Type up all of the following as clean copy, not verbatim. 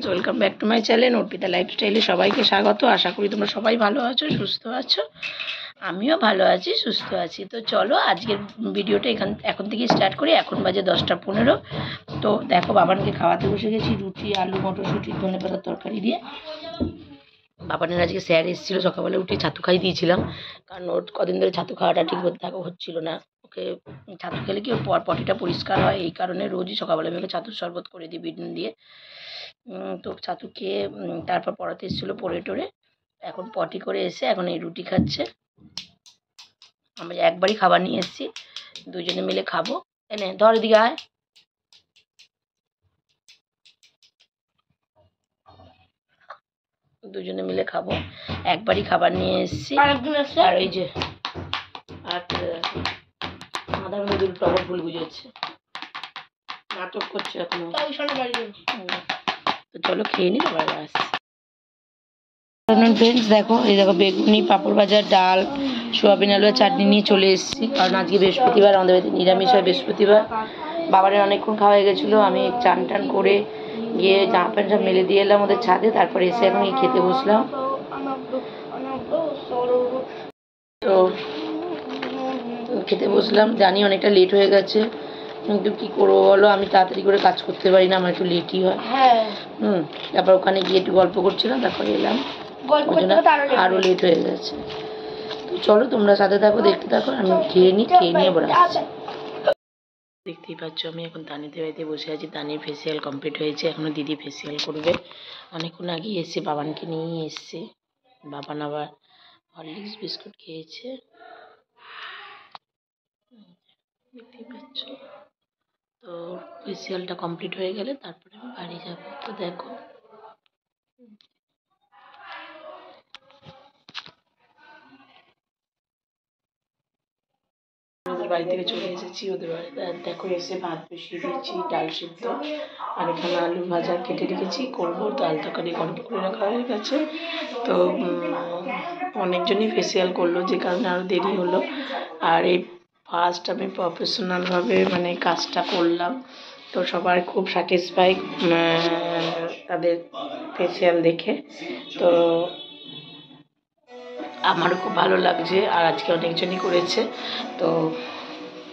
Welcome back to my channel Arpita লাইফস্টাইলে সবাইকে স্বাগত। আশা করি তোমরা সবাই ভালো আছো, সুস্থ আছো। আমিও ভালো আছি, সুস্থ আছি। তো চলো আজকের ভিডিওটা এখন থেকে স্টার্ট করি। এখন বাজে 10টা 15। তো দেখো বাবানকে খাওয়াতে বসে গেছি, রুটি, আলু, মটরশুঁটি, ধনেপাতার তরকারি দিয়ে। বাবানের আজকে স্যার এসেছিলো, সকালবেলা উঠে ছাতু খাই দিয়েছিলাম, কারণ ওর কদিন ধরে ছাতু খাওয়াটা ঠিক হচ্ছিল না। ওকে ছাতু খেলে কি ওর পটিটা পরিষ্কার হয়, এই কারণে রোজই সকালবেলা আমি ওকে ছাতুর শরবত করে দিই বিট নুন দিয়ে। তো ছাতু খেয়ে তারপর পড়াতে এসেছিলো, পড়ে টোরে এখন পটি করে এসে এখন এই রুটি খাচ্ছে। আমরা একবারই খাবার নিয়ে এসেছি, দুজনে মিলে খাবো। এনে ধর দিকে আয়। দুজনে মিলে খাবো, একবারই খাবার নিয়ে এসেছি। আর ওই যে মাথার মধ্যে দুটো টগর ফুল বুঝেছে, নাটক করছে এখন। তো চলো খেয়ে নি, তারপরে আসছি। ফ্রেন্ডস দেখো, এই দেখো বেগুনি, পাঁপড় ভাজা, ডাল, সোয়াবিন আলুর চাটনি নিয়ে চলে এসেছি, কারণ আজকে বৃহস্পতিবার, আমাদের বাড়িতে নিরামিষ হয় বৃহস্পতিবার। বাবারের অনেকক্ষণ খাওয়া হয়ে গেছিলো, আমি চান টান করে গিয়ে জামা প্যান্ট সব মেলে দিয়ে এলাম ওদের ছাদে, তারপরে এসে এখন খেতে বসলাম। তো খেতে বসলাম, জানি অনেকটা লেট হয়ে গেছে, কিন্তু কী করবো বলো, আমি তাড়াতাড়ি করে কাজ করতে পারি না, আমার একটু লেটই হয়। তারপর ওখানে গিয়ে একটু গল্প করছিলাম, তারপরে এলাম, আরও লেট হয়ে গেছে। তো চলো তোমরা সাথে থাকো, দেখতে থাকো, আমি খেয়ে নিয়ে আবার আসছি। দেখতেই পাচ্ছ আমি এখন তানিদের বাড়িতে বসে আছি। তানির ফেসিয়াল কমপ্লিট হয়েছে, এখনও দিদি ফেসিয়াল করবে। অনেকক্ষণ আগেই এসে বাবানকে নিয়ে এসছে, বাবান আবার হরলিক্স বিস্কুট খেয়েছে, দেখতেই পাচ্ছ। তো ফেসিয়ালটা কমপ্লিট হয়ে গেলে তারপরে আমি বাড়ি যাব। তো দেখো ওদের বাড়ি থেকে চলে এসেছি, ওদের বাড়িতে দেখো এসে ভাত বসিয়ে দিয়েছি, ডাল সিদ্ধ, আর এখানে আলু ভাজা কেটে রেখেছি, করবো। ডাল তরকারি গরম করে রাখা হয়ে গেছে। তো অনেকজনই ফেসিয়াল করলো, যে কারণে আরও দেরি হলো। আর এই ফার্স্ট আমি প্রফেশনালভাবে মানে কাজটা করলাম, তো সবার খুব স্যাটিসফাই তাদের ফেসিয়াল দেখে। তো আমারও খুব ভালো লাগছে, আর আজকে অনেকজনই করেছে। তো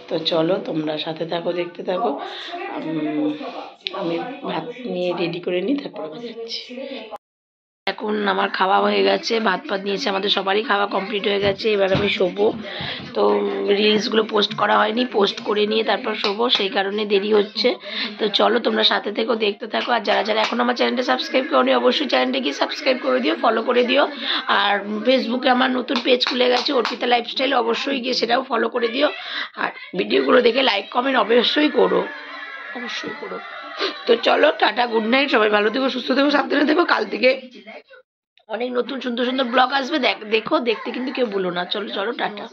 তো চলো তোমরা সাথে থাকো, দেখতে থাকো। আমি ভাত নিয়ে রেডি করে নিই, তারপরে আমি যাচ্ছি। এখন আমার খাওয়া হয়ে গেছে, ভাত নিয়েছে, আমাদের সবারই খাওয়া কমপ্লিট হয়ে গেছে। এবার আমি শোবো। তো রিলসগুলো পোস্ট করা হয়নি, পোস্ট করে নিয়ে তারপর শোবো, সেই কারণে দেরি হচ্ছে। তো চলো তোমরা সাথে থেকো, দেখতে থাকো। আর যারা যারা এখন আমার চ্যানেলটা সাবস্ক্রাইব করোনি, অবশ্যই চ্যানেলটা গিয়ে সাবস্ক্রাইব করে দিও, ফলো করে দিও। আর ফেসবুকে আমার নতুন পেজ খুলে গেছে অর্পিতা লাইফস্টাইল, অবশ্যই গিয়ে সেটাও ফলো করে দিও। আর ভিডিওগুলো দেখে লাইক কমেন্ট অবশ্যই করো, অবশ্যই করো। তো চলো টাটা, গুড নাইট, সবাই ভালো থেকো, সুস্থ থেকো, সাবধানে থেকো। কাল থেকে অনেক নতুন সুন্দর সুন্দর ব্লগ আসবে, দেখো, দেখতে কিন্তু কেউ ভুলো না। চলো চলো টাটা।